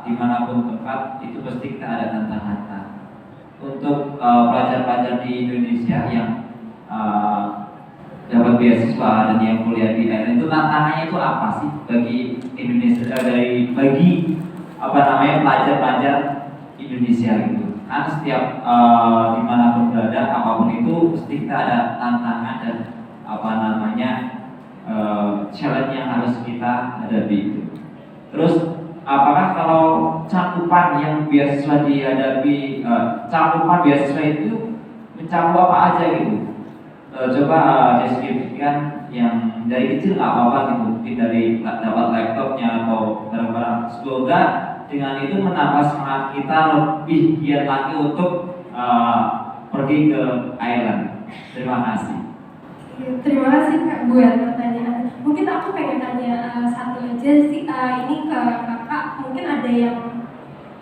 dimanapun tempat itu pasti kita ada tantangan. Untuk pelajar-pelajar di Indonesia yang dapat beasiswa dan yang kuliah di Ireland, itu tantangannya itu apa sih bagi Indonesia, bagi pelajar-pelajar Indonesia gitu? Kan setiap dimanapun berada, apapun itu pasti kita ada tantangan dan challenge yang harus kita hadapi itu. Terus apakah kalau cakupan yang beasiswa dihadapi, cakupan beasiswa itu mencakup apa aja gitu? Coba deskripsikan yang dari kecil nggak apa-apa gitu, mungkin dari dapat laptopnya atau barang-barang. Semoga dengan itu menambah semangat kita lebih giat lagi untuk pergi ke Ireland. Terima kasih. Terima kasih Kak buat pertanyaan. Mungkin aku pengen tanya satu aja sih, ini ke Kakak. Mungkin ada yang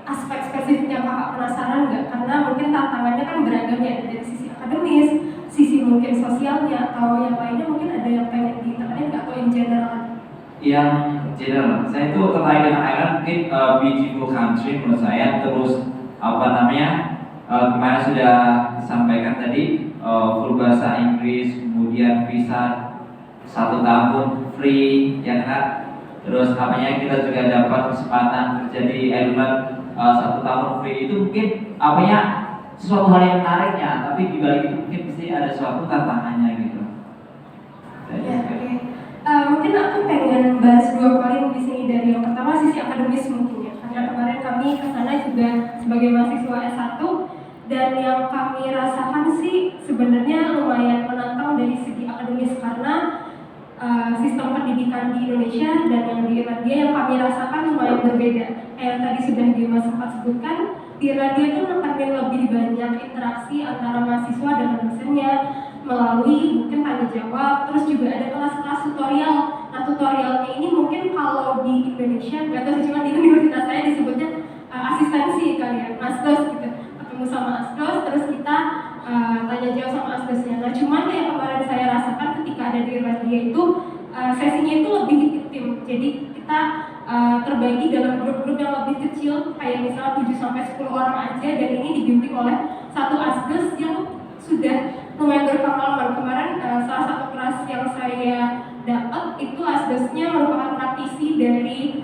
aspek spesifik yang Kakak penasaran nggak? Karena mungkin tantangannya kan beragam ya, dari sisi akademis, sisi mungkin sosialnya, atau yang lainnya mungkin ada yang pengen ditekanin nggak, atau in general? Yang general, saya itu terkait dengan Ireland mungkin beautiful country menurut saya. Terus kemarin sudah disampaikan tadi full bahasa Inggris, kemudian visa 1 tahun free ya kan. Terus kita juga dapat kesempatan kerja di Ireland 1 tahun free. Itu mungkin sesuatu hal yang menariknya, tapi di balik itu mungkin pasti ada suatu tantangannya gitu. Mungkin aku pengen bahas 2 poin di sini. Dari yang pertama sisi akademis mungkin ya, karena kemarin kami kesana juga sebagai mahasiswa S1, dan yang kami rasakan sih sebenarnya lumayan menantang dari segi akademis, karena sistem pendidikan di Indonesia dan yang di Irlandia yang kami rasakan lumayan berbeda. Kayak tadi sudah Dimas sempat sebutkan, di Irlandia itu menekankan lebih banyak interaksi antara mahasiswa dengan dosennya melalui mungkin tanya jawab, terus juga ada kelas-kelas tutorial. Nah, tutorialnya ini mungkin kalau di Indonesia nggak tahu, cuma di universitas saya disebutnya asistensi kali ya, asdos gitu, ketemu sama asdos terus kita tanya jawab sama asdosnya. Nah, cuman yang kemarin saya rasakan ketika ada di Irlandia itu sesinya itu lebih intim, jadi kita terbagi dalam grup-grup yang lebih kecil, kayak misalnya 7-10 orang aja, dan ini dibimbing oleh satu asdos yang sudah lumayan berpengalaman. Kemarin salah satu kelas yang saya dapat itu asdosnya merupakan praktisi dari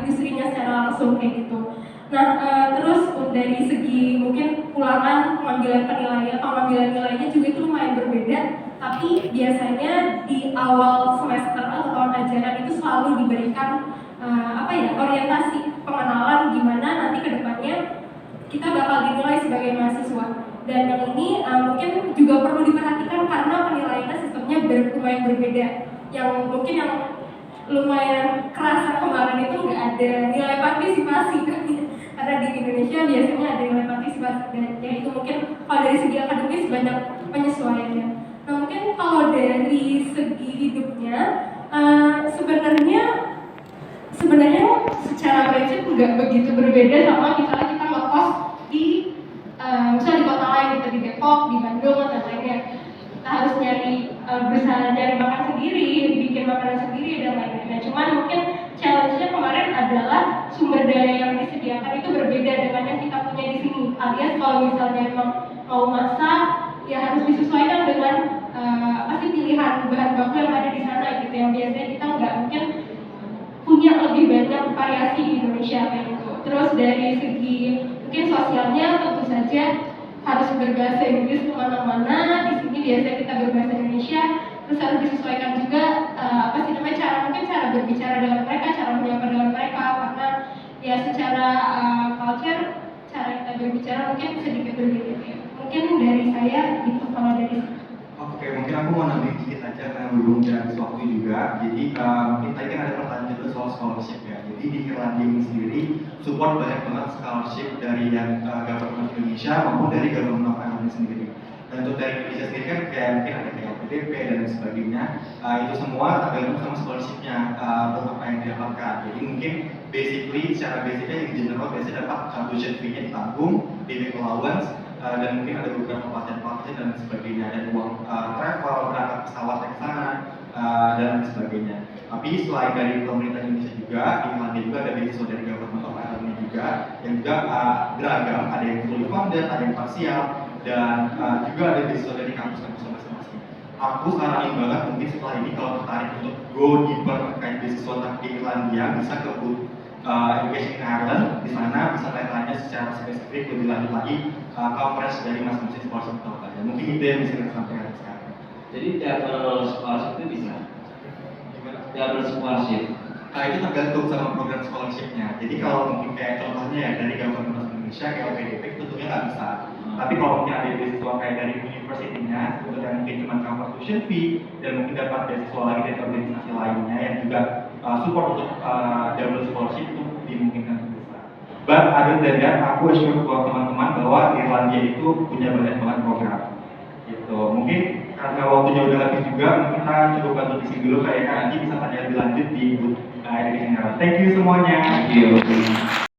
industrinya secara langsung kayak gitu. Nah, terus dari segi mungkin ulangan pemanggilan penilaian, pemanggilan nilainya juga itu lumayan berbeda. Tapi biasanya di awal semester atau tahun ajaran itu selalu diberikan orientasi pengenalan gimana nanti kedepannya kita bakal dinilai sebagai mahasiswa. Dan yang ini mungkin juga perlu diperhatikan karena penilaiannya sistemnya lumayan berbeda. Yang mungkin yang lumayan kerasa kemarin itu nggak ada nilai partisipasi karena di Indonesia biasanya ada nilai partisipasi, dan yang itu mungkin kalau dari segi akademis banyak penyesuaiannya. Nah, mungkin kalau dari segi hidupnya sebenarnya secara prinsip nggak begitu berbeda sama misalnya kita ngekos di misalnya di kota lain, kita di Depok, di Bandung atau lainnya. Kita harus berusaha nyari makan sendiri, bikin makanan sendiri dan lain-lain. Nah, cuman mungkin challenge-nya kemarin adalah sumber daya yang disediakan itu berbeda dengan yang kita punya di sini. Alias kalau misalnya memang mau masak, ya harus disesuaikan dengan pilihan bahan baku yang ada di sana gitu. Yang biasanya kita nggak mungkin punya lebih banyak variasi di Indonesia kayak gitu. Terus dari segi mungkin sosialnya tentu saja harus berbahasa Inggris kemana-mana. Di sini biasanya kita berbahasa Indonesia, terus harus disesuaikan juga cara berbicara dengan mereka, cara menyapa dengan mereka, karena ya secara culture cara kita berbicara mungkin sedikit berbeda. Mungkin dari saya itu kalau dari. Oke, mungkin aku mau nambahin sedikit aja karena belum habis waktu juga. Jadi mungkin tadi kan ada pertanyaan juga soal scholarship ya. Jadi di Irlandia ini sendiri support banyak banget scholarship dari yang government Indonesia maupun dari government of Ireland sendiri. Dan untuk dari Indonesia sendiri kan kayak mungkin ada kayak PDP dan sebagainya. Itu semua tergantung sama scholarshipnya untuk apa yang didapatkan. Jadi mungkin secara basicnya in general biasanya dapat tuition fee-nya ditanggung, living allowance, dan mungkin ada beberapa pelatihan dan sebagainya, dan uang travel, berangkat pesawat ke sana dan sebagainya. Tapi selain dari pemerintah Indonesia juga, di Irlandia juga ada beasiswa dari government of Ireland juga juga yang juga beragam, ada yang fully funded, ada yang parsial, dan juga ada beasiswa dari kampus-kampus masing-masing. Aku saranin banget mungkin setelah ini kalau tertarik untuk go deeper terkait beasiswa di Irlandia, bisa ke Education in Ireland. Di sana bisa tanya-tanya secara spesifik lebih lanjut lagi coverage dari masing-masing scholarship atau apa. Mungkin itu yang bisa kita sampaikan sekarang. Jadi double scholarship itu bisa? Double scholarship? Itu tergantung sama program scholarship-nya. Jadi kalau mungkin kayak contohnya ya dari Government of Indonesia kayak LPDP tentunya nggak bisa. Tapi kalau mungkin ada beasiswa kayak dari university-nya, sebetulnya mungkin cuma cover tuition fee dan mungkin dapat beasiswa lagi dari organisasi lainnya yang juga support untuk double scholarship itu dimungkinkan untuk bisa. But other than that, aku assure buat teman-teman bahwa Irlandia itu punya banyak banget program. Gitu. Mungkin karena waktunya udah habis juga, mungkin kita cukup bantu di sini dulu kayak nanti bisa tanya lebih lanjut di Education Ireland. Thank you semuanya. Thank you.